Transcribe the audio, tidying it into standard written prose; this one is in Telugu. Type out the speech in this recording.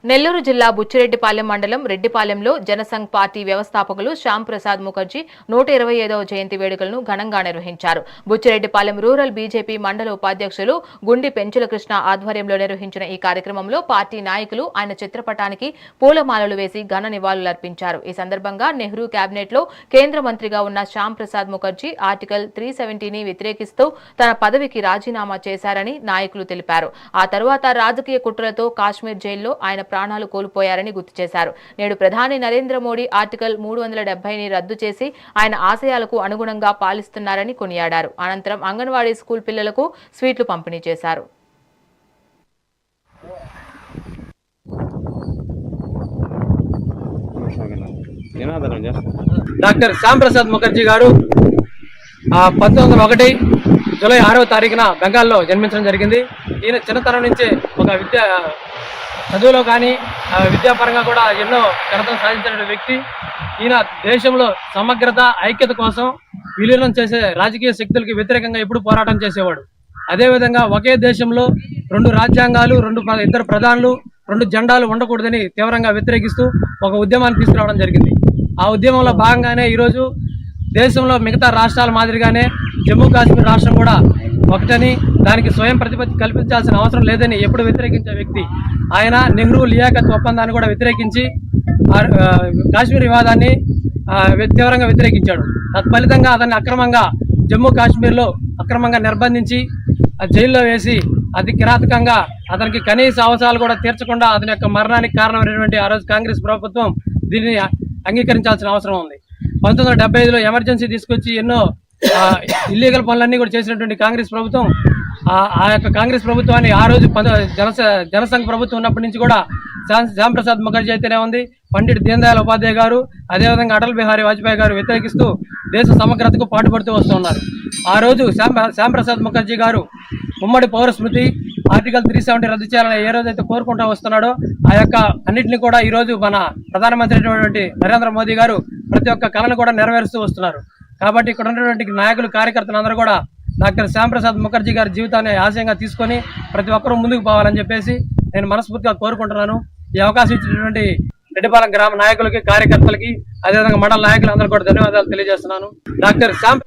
నెల్లూరు జిల్లా బుచ్చిరెడ్డిపాలెం మండలం రెడ్డిపాలెంలో జనసంఘ్ పార్టీ వ్యవస్థాపకులు శ్యామ్ ప్రసాద్ ముఖర్జీ 125వ జయంతి వేడుకలను ఘనంగా నిర్వహించారు. బుచ్చిరెడ్డిపాలెం రూరల్ బీజేపీ మండల ఉపాధ్యక్షులు గుండి పెంచుల కృష్ణ ఆధ్వర్యంలో నిర్వహించిన ఈ కార్యక్రమంలో పార్టీ నాయకులు ఆయన చిత్రపటానికి పూలమాలలు వేసి ఘన నివాళులర్పించారు. ఈ సందర్భంగా నెహ్రూ కేబినెట్ లో కేంద్ర మంత్రిగా ఉన్న శ్యామ్ ప్రసాద్ ముఖర్జీ ఆర్టికల్ 370ని వ్యతిరేకిస్తూ తన పదవికి రాజీనామా చేశారని నాయకులు తెలిపారు. ఆ తర్వాత రాజకీయ కుట్రలతో కాశ్మీర్ జైల్లో ఆయన ప్రాణాలు కోల్పోయారని గుర్తు చేశారు. నేడు ప్రధాని నరేంద్ర మోడీ ఆర్టికల్ 370ని రద్దు చేసి ఆయన ఆశయాలకు అనుగుణంగా పాలిస్తున్నారని కొనియాడారు. అనంతరం అంగన్వాడీ స్కూల్ పిల్లలకు స్వీట్లు పంపిణీ చేశారు. డాక్టర్ శ్యామ్ ప్రసాద్ ముఖర్జీ గారు 1901 జూలై 6వ తారీఖున బెంగాల్లో జన్మించడం జరిగింది. ఈయన చిన్నతనం నుంచే ఒక చదువులో కానీ విద్యాపరంగా కూడా ఎన్నో ఘనతలు సాధించిన వ్యక్తి. ఈయన దేశంలో సమగ్రత ఐక్యత కోసం విలీనం చేసే రాజకీయ శక్తులకి వ్యతిరేకంగా ఎప్పుడు పోరాటం చేసేవాడు. అదేవిధంగా ఒకే దేశంలో 2 రాజ్యాంగాలు, 2 ప్రధానులు, 2 జెండాలు ఉండకూడదని తీవ్రంగా వ్యతిరేకిస్తూ ఒక ఉద్యమాన్ని తీసుకురావడం జరిగింది. ఆ ఉద్యమంలో భాగంగానే ఈరోజు దేశంలో మిగతా రాష్ట్రాల మాదిరిగానే జమ్మూ కాశ్మీర్ రాష్ట్రం కూడా ఒకటని, దానికి స్వయం ప్రతిపత్తి కల్పించాల్సిన అవసరం లేదని ఎప్పుడు వ్యతిరేకించే వ్యక్తి ఆయన. నెహ్రూ లియాఖత్ ఒప్పందాన్ని కూడా వ్యతిరేకించి కాశ్మీర్ వివాదాన్ని తీవ్రంగా వ్యతిరేకించాడు. తత్ఫలితంగా అతన్ని అక్రమంగా జమ్మూ కాశ్మీర్లో అక్రమంగా నిర్బంధించి జైల్లో వేసి అతి కిరాతకంగా అతనికి కనీస అవసరాలు కూడా తీర్చకుండా అతని యొక్క మరణానికి కారణమైనటువంటి ఆ రోజు కాంగ్రెస్ ప్రభుత్వం దీనిని అంగీకరించాల్సిన అవసరం ఉంది. 1975లో ఎమర్జెన్సీ తీసుకొచ్చి ఎన్నో ఇల్లీగల్ పనులన్నీ కూడా చేసినటువంటి కాంగ్రెస్ ప్రభుత్వం ఆ యొక్క కాంగ్రెస్ ప్రభుత్వాన్ని ఆ రోజు జనసంఘ్ ప్రభుత్వం ఉన్నప్పటి నుంచి కూడా శ్యామ్ ప్రసాద్ ముఖర్జీ అయితేనే ఉంది, పండిట్ దీన్ దయాళ్ ఉపాధ్యాయ గారు, అదేవిధంగా అటల్ బిహారీ వాజ్పేయి గారు వ్యతిరేకిస్తూ దేశ సమగ్రతకు పాటుపడుతూ వస్తున్నారు. ఆ రోజు శ్యామ్ ప్రసాద్ ముఖర్జీ గారు ఉమ్మడి పౌర స్మృతి ఆర్టికల్ 370 రద్దు చేయాలని ఏ రోజైతే కోరుకుంటూ వస్తున్నాడో ఆ యొక్క అన్నింటినీ కూడా ఈ రోజు మన ప్రధానమంత్రి అయినటువంటి నరేంద్ర మోదీ గారు ప్రతి ఒక్క కళను కూడా నెరవేరుస్తూ వస్తున్నారు. కాబట్టి ఇక్కడ ఉన్నటువంటి నాయకులు, కార్యకర్తలు అందరూ కూడా డాక్టర్ శ్యామ్ ప్రసాద్ ముఖర్జీ గారి జీవితాన్ని ఆశయంగా తీసుకొని ప్రతి ఒక్కరూ ముందుకు పోవాలని చెప్పేసి నేను మనస్ఫూర్తిగా కోరుకుంటున్నాను. ఈ అవకాశం ఇచ్చినటువంటి రెడ్డిపాలెం గ్రామ నాయకులకి, కార్యకర్తలకి, అదేవిధంగా మండల నాయకులందరూ కూడా ధన్యవాదాలు తెలియజేస్తున్నాను. డాక్టర్ శ్యామ్